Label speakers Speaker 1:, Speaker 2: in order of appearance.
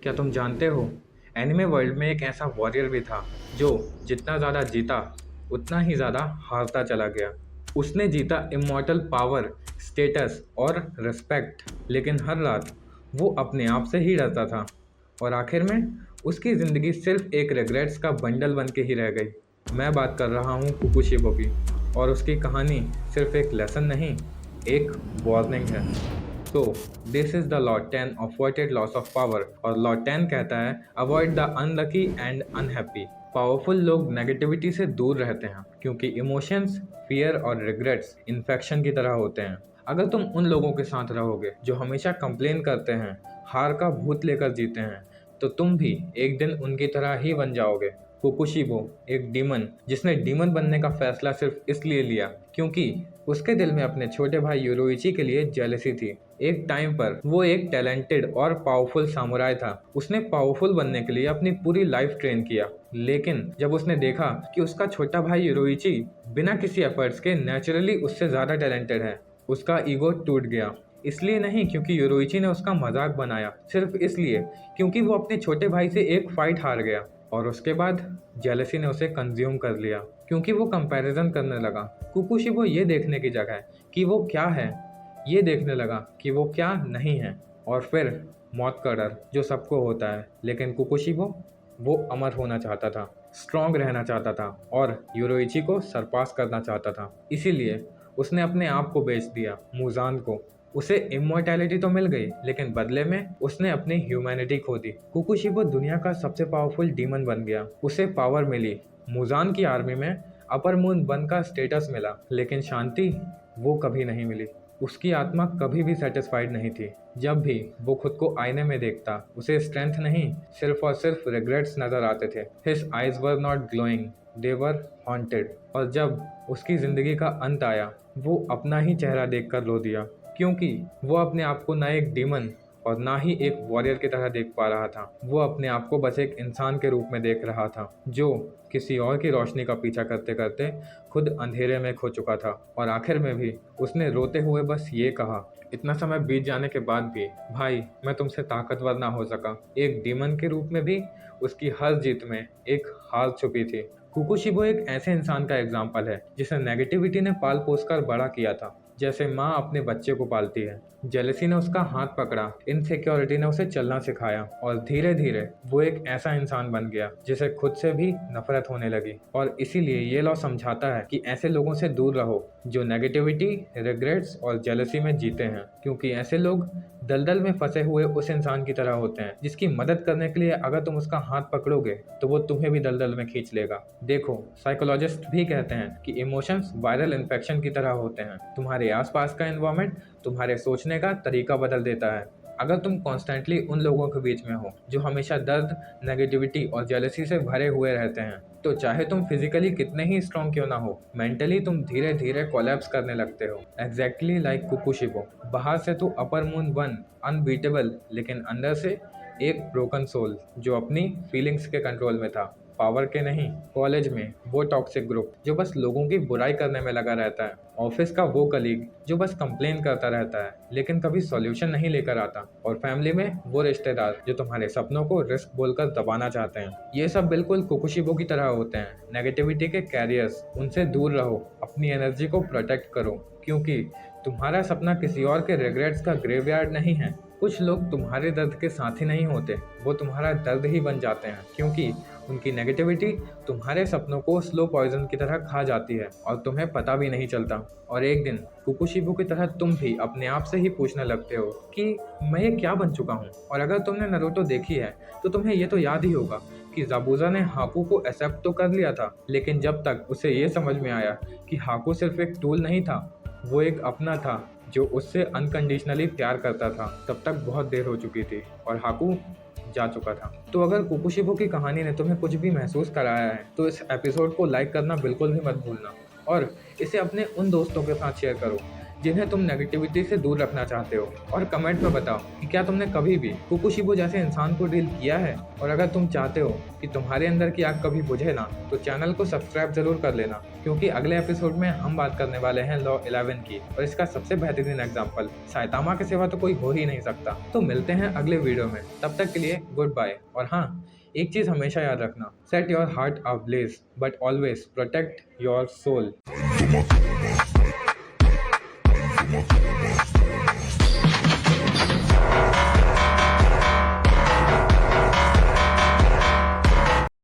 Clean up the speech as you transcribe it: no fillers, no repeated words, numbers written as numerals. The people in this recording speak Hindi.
Speaker 1: क्या तुम जानते हो, एनिमे वर्ल्ड में एक ऐसा वॉरियर भी था जो जितना ज़्यादा जीता उतना ही ज़्यादा हारता चला गया। उसने जीता इमॉर्टल पावर, स्टेटस और रिस्पेक्ट, लेकिन हर रात वो अपने आप से ही डरता था और आखिर में उसकी ज़िंदगी सिर्फ एक रिग्रेट्स का बंडल बन के ही रह गई। मैं बात कर रहा हूँ कुकुशिबो की, और उसकी कहानी सिर्फ एक लेसन नहीं, एक वार्निंग है। तो this is the law 10 avoided loss of power, और लॉ 10 कहता है avoid the unlucky and unhappy. Powerful लोग नेगेटिविटी से दूर रहते हैं क्योंकि इमोशंस, फियर और रिग्रेट्स इन्फेक्शन की तरह होते हैं। अगर तुम उन लोगों के साथ रहोगे जो हमेशा कंप्लेन करते हैं, हार का भूत लेकर जीते हैं, तो तुम भी एक दिन उनकी तरह ही बन जाओगे। कुकुशिबो एक डीमन, जिसने डीमन बनने का फैसला सिर्फ इसलिए लिया क्योंकि उसके दिल में अपने छोटे भाई योरोइची के लिए जेलसी थी। एक टाइम पर वो एक टैलेंटेड और पावरफुल सामुराई था। उसने पावरफुल बनने के लिए अपनी पूरी लाइफ ट्रेन किया, लेकिन जब उसने देखा कि उसका छोटा भाई योरोइची बिना किसी एफर्ट्स के नेचुरली उससे ज़्यादा टैलेंटेड है, उसका ईगो टूट गया। इसलिए नहीं क्योंकि योरोइची ने उसका मजाक बनाया, सिर्फ इसलिए क्योंकि वो अपने छोटे भाई से एक फाइट हार गया। और उसके बाद जेलसी ने उसे कंज्यूम कर लिया क्योंकि वो कंपैरिजन करने लगा। कुकुशिबो ये देखने की जगह कि वो क्या है, ये देखने लगा कि वो क्या नहीं है, और फिर मौत का डर जो सबको होता है। लेकिन कुकुशिबो वो अमर होना चाहता था, स्ट्रांग रहना चाहता था और योरोइची को सरपास करना चाहता था। इसीलिए उसने अपने आप को बेच दिया मुजान को। उसे इमॉर्टैलिटी तो मिल गई, लेकिन बदले में उसने अपनी ह्यूमैनिटी खो दी। कुकुशिबो दुनिया का सबसे पावरफुल डीमन बन गया। उसे पावर मिली, मुजान की आर्मी में अपर मून वन का स्टेटस मिला, लेकिन शांति वो कभी नहीं मिली। उसकी आत्मा कभी भी सेटिस्फाइड नहीं थी। जब भी वो खुद को आईने में देखता, उसे स्ट्रेंथ नहीं, सिर्फ और सिर्फ रिग्रेट्स नजर आते थे। His eyes were not glowing, they were haunted. और जब उसकी जिंदगी का अंत आया, वो अपना ही चेहरा देखकर रो दिया, क्योंकि वो अपने आप को ना एक डीमन और ना ही एक वॉरियर की तरह देख पा रहा था। वो अपने आप को बस एक इंसान के रूप में देख रहा था जो किसी और की रोशनी का पीछा करते करते खुद अंधेरे में खो चुका था। और आखिर में भी उसने रोते हुए बस ये कहा, इतना समय बीत जाने के बाद भी भाई मैं तुमसे ताकतवर ना हो सका। एक डीमन के रूप में भी उसकी हर जीत में एक हार छुपी थी। कुकुशिबो एक ऐसे इंसान का एग्जाम्पल है जिसे नेगेटिविटी ने पाल पोस कर बड़ा किया था, जैसे माँ अपने बच्चे को पालती है। जेलसी ने उसका हाथ पकड़ा, इनसिक्योरिटी ने उसे चलना सिखाया, और धीरे धीरे वो एक ऐसा इंसान बन गया जिसे खुद से भी नफरत होने लगी। और इसीलिए ये लॉ समझाता है कि ऐसे लोगों से दूर रहो जो नेगेटिविटी, रिग्रेट्स और जेलसी में जीते हैं, क्योंकि ऐसे लोग दलदल में फंसे हुए उस इंसान की तरह होते हैं जिसकी मदद करने के लिए अगर तुम उसका हाथ पकड़ोगे तो वो तुम्हें भी दलदल में खींच लेगा। देखो, साइकोलॉजिस्ट भी कहते हैं कि इमोशंस वायरल इन्फेक्शन की तरह होते हैं। तुम्हारे आसपास का एनवायरनमेंट तुम्हारे सोचने का तरीका बदल देता है। अगर तुम कॉन्स्टेंटली उन लोगों के बीच में हो जो हमेशा दर्द, नेगेटिविटी और जेलसी से भरे हुए रहते हैं, तो चाहे तुम फिजिकली कितने ही स्ट्रॉन्ग क्यों ना हो, मेंटली तुम धीरे धीरे कोलैप्स करने लगते हो। Exactly like Kokushibo. बाहर से तो अपर मून वन अनबीटेबल, लेकिन अंदर से एक ब्रोकन सोल जो अपनी फीलिंग्स के कंट्रोल में था, पावर के नहीं। कॉलेज में वो टॉक्सिक ग्रुप जो बस लोगों की बुराई करने में लगा रहता है। ऑफिस का वो कलीग जो बस कंप्लेन करता रहता है लेकिन कभी सॉल्यूशन नहीं लेकर आता। और फैमिली में वो रिश्तेदार जो तुम्हारे सपनों को रिस्क बोलकर दबाना चाहते हैं। ये सब बिल्कुल कुकुशिबो की तरह होते हैं, नेगेटिविटी के कैरियर्स। उनसे दूर रहो, अपनी एनर्जी को प्रोटेक्ट करो, क्योंकि तुम्हारा सपना किसी और के रिग्रेट्स का ग्रेवयार्ड नहीं है। कुछ लोग तुम्हारे दर्द के साथी नहीं होते, वो तुम्हारा दर्द ही बन जाते हैं, क्योंकि उनकी नेगेटिविटी तुम्हारे सपनों को स्लो पॉइजन की तरह खा जाती है और तुम्हें पता भी नहीं चलता। और एक दिन कुकुशिबो की तरह तुम भी अपने आप से ही पूछने लगते हो कि मैं ये क्या बन चुका हूँ। और अगर तुमने नारुतो देखी है तो तुम्हें ये तो याद ही होगा कि जाबुजा ने हाकू को एक्सेप्ट तो कर लिया था, लेकिन जब तक उसे ये समझ में आया कि हाकू सिर्फ एक टूल नहीं था, वो एक अपना था जो उससे अनकंडीशनली प्यार करता था, तब तक बहुत देर हो चुकी थी और हाकू जा चुका था। तो अगर कुकुशिबो की कहानी ने तुम्हें कुछ भी महसूस कराया है तो इस एपिसोड को लाइक करना बिल्कुल भी मत भूलना, और इसे अपने उन दोस्तों के साथ शेयर करो जिन्हें तुम नेगेटिविटी से दूर रखना चाहते हो। और कमेंट में बताओ कि क्या तुमने कभी भी कुकुशिबो जैसे इंसान को डील किया है। और अगर तुम चाहते हो कि तुम्हारे अंदर की आग कभी बुझे ना, तो चैनल को सब्सक्राइब जरूर कर लेना, क्योंकि अगले एपिसोड में हम बात करने वाले हैं लॉ 11 की, और इसका सबसे बेहतरीन एग्जाम्पल साइतामा के सिवा तो कोई हो ही नहीं सकता। तो मिलते हैं अगले वीडियो में, तब तक के लिए गुड बाय। और हाँ, एक चीज हमेशा याद रखना, set your heart ablaze but always protect your soul.